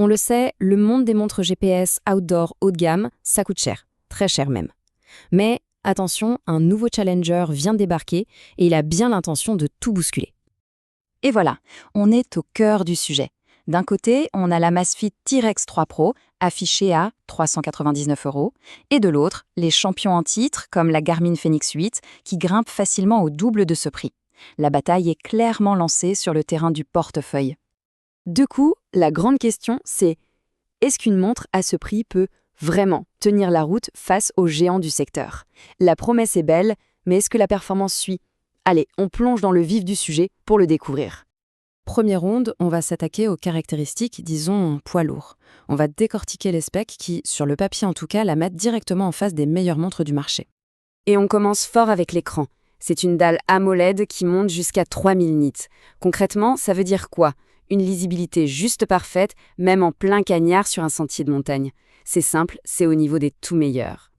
On le sait, le monde des montres GPS outdoor haut de gamme, ça coûte cher, très cher même. Mais attention, un nouveau challenger vient de débarquer et il a bien l'intention de tout bousculer. Et voilà, on est au cœur du sujet. D'un côté, on a la Amazfit T-Rex 3 Pro, affichée à 399 €, et de l'autre, les champions en titre, comme la Garmin Fenix 8, qui grimpent facilement au double de ce prix. La bataille est clairement lancée sur le terrain du portefeuille. Du coup, la grande question, c'est est-ce qu'une montre à ce prix peut vraiment tenir la route face aux géants du secteur? La promesse est belle, mais est-ce que la performance suit? Allez, on plonge dans le vif du sujet pour le découvrir. Première ronde, on va s'attaquer aux caractéristiques, disons, poids lourd. On va décortiquer les specs qui, sur le papier en tout cas, la mettent directement en face des meilleures montres du marché. Et on commence fort avec l'écran. C'est une dalle AMOLED qui monte jusqu'à 3000 nits. Concrètement, ça veut dire quoi? Une lisibilité juste parfaite, même en plein cagnard sur un sentier de montagne. C'est simple, c'est au niveau des tout meilleurs.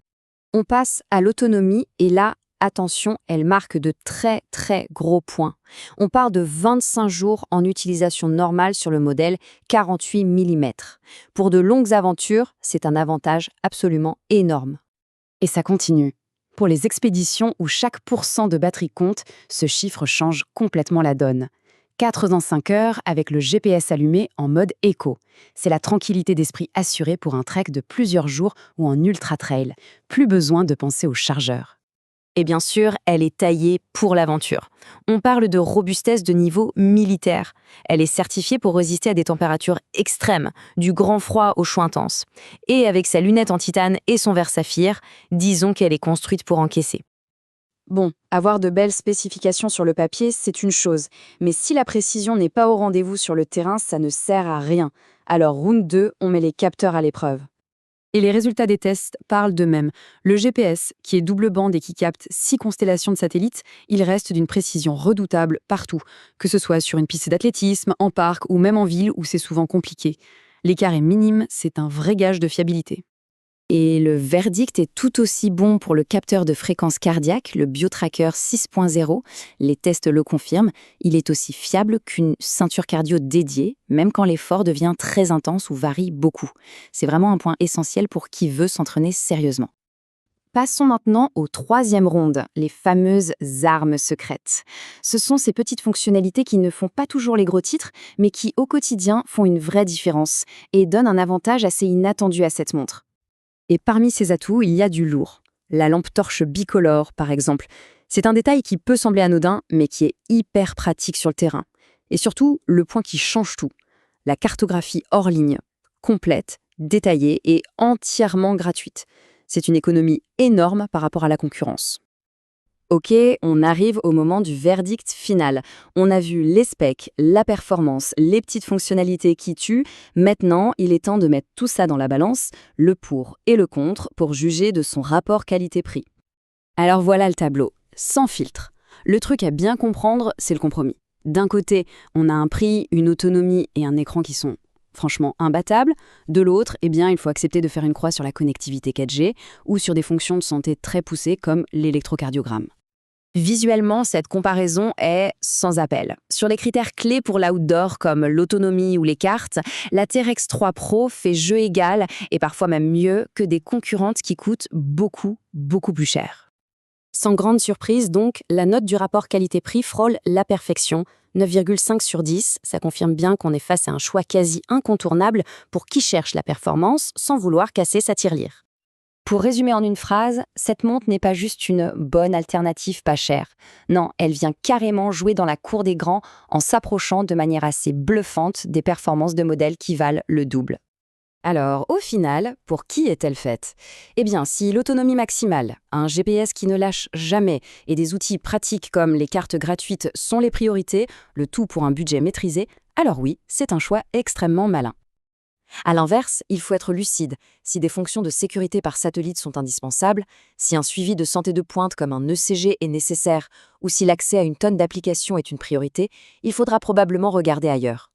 On passe à l'autonomie et là, attention, elle marque de très très gros points. On part de 25 jours en utilisation normale sur le modèle 48 mm. Pour de longues aventures, c'est un avantage absolument énorme. Et ça continue. Pour les expéditions où chaque pourcent de batterie compte, ce chiffre change complètement la donne. 4 dans 5 heures avec le GPS allumé en mode éco. C'est la tranquillité d'esprit assurée pour un trek de plusieurs jours ou en ultra-trail. Plus besoin de penser au chargeur. Et bien sûr, elle est taillée pour l'aventure. On parle de robustesse de niveau militaire. Elle est certifiée pour résister à des températures extrêmes, du grand froid au chaud intense. Et avec sa lunette en titane et son verre saphir, disons qu'elle est construite pour encaisser. Bon, avoir de belles spécifications sur le papier, c'est une chose. Mais si la précision n'est pas au rendez-vous sur le terrain, ça ne sert à rien. Alors, round 2, on met les capteurs à l'épreuve. Et les résultats des tests parlent d'eux-mêmes. Le GPS, qui est double bande et qui capte 6 constellations de satellites, il reste d'une précision redoutable partout, que ce soit sur une piste d'athlétisme, en parc ou même en ville où c'est souvent compliqué. L'écart est minime, c'est un vrai gage de fiabilité. Et le verdict est tout aussi bon pour le capteur de fréquence cardiaque, le BioTracker 6.0. Les tests le confirment, il est aussi fiable qu'une ceinture cardio dédiée, même quand l'effort devient très intense ou varie beaucoup. C'est vraiment un point essentiel pour qui veut s'entraîner sérieusement. Passons maintenant aux troisième ronde, les fameuses armes secrètes. Ce sont ces petites fonctionnalités qui ne font pas toujours les gros titres, mais qui au quotidien font une vraie différence et donnent un avantage assez inattendu à cette montre. Et parmi ces atouts, il y a du lourd. La lampe torche bicolore, par exemple. C'est un détail qui peut sembler anodin, mais qui est hyper pratique sur le terrain. Et surtout, le point qui change tout. La cartographie hors ligne, complète, détaillée et entièrement gratuite. C'est une économie énorme par rapport à la concurrence. Ok, on arrive au moment du verdict final. On a vu les specs, la performance, les petites fonctionnalités qui tuent. Maintenant, il est temps de mettre tout ça dans la balance, le pour et le contre, pour juger de son rapport qualité-prix. Alors voilà le tableau, sans filtre. Le truc à bien comprendre, c'est le compromis. D'un côté, on a un prix, une autonomie et un écran qui sont franchement imbattables. De l'autre, il faut accepter de faire une croix sur la connectivité 4G ou sur des fonctions de santé très poussées comme l'électrocardiogramme. Visuellement, cette comparaison est sans appel. Sur les critères clés pour l'outdoor comme l'autonomie ou les cartes, la T-Rex 3 Pro fait jeu égal et parfois même mieux que des concurrentes qui coûtent beaucoup, beaucoup plus cher. Sans grande surprise donc, la note du rapport qualité-prix frôle la perfection. 9,5 sur 10, ça confirme bien qu'on est face à un choix quasi incontournable pour qui cherche la performance sans vouloir casser sa tirelire. Pour résumer en une phrase, cette montre n'est pas juste une bonne alternative pas chère. Non, elle vient carrément jouer dans la cour des grands en s'approchant de manière assez bluffante des performances de modèles qui valent le double. Alors, au final, pour qui est-elle faite? Eh bien, si l'autonomie maximale, un GPS qui ne lâche jamais et des outils pratiques comme les cartes gratuites sont les priorités, le tout pour un budget maîtrisé, alors oui, c'est un choix extrêmement malin. À l'inverse, il faut être lucide. Si des fonctions de sécurité par satellite sont indispensables, si un suivi de santé de pointe comme un ECG est nécessaire ou si l'accès à une tonne d'applications est une priorité, il faudra probablement regarder ailleurs.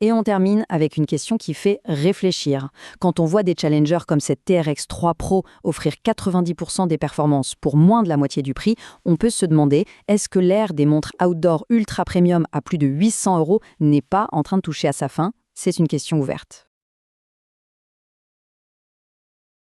Et on termine avec une question qui fait réfléchir. Quand on voit des challengers comme cette TRX 3 Pro offrir 90% des performances pour moins de la moitié du prix, on peut se demander, est-ce que l'ère des montres outdoor ultra premium à plus de 800 € n'est pas en train de toucher à sa fin? C'est une question ouverte.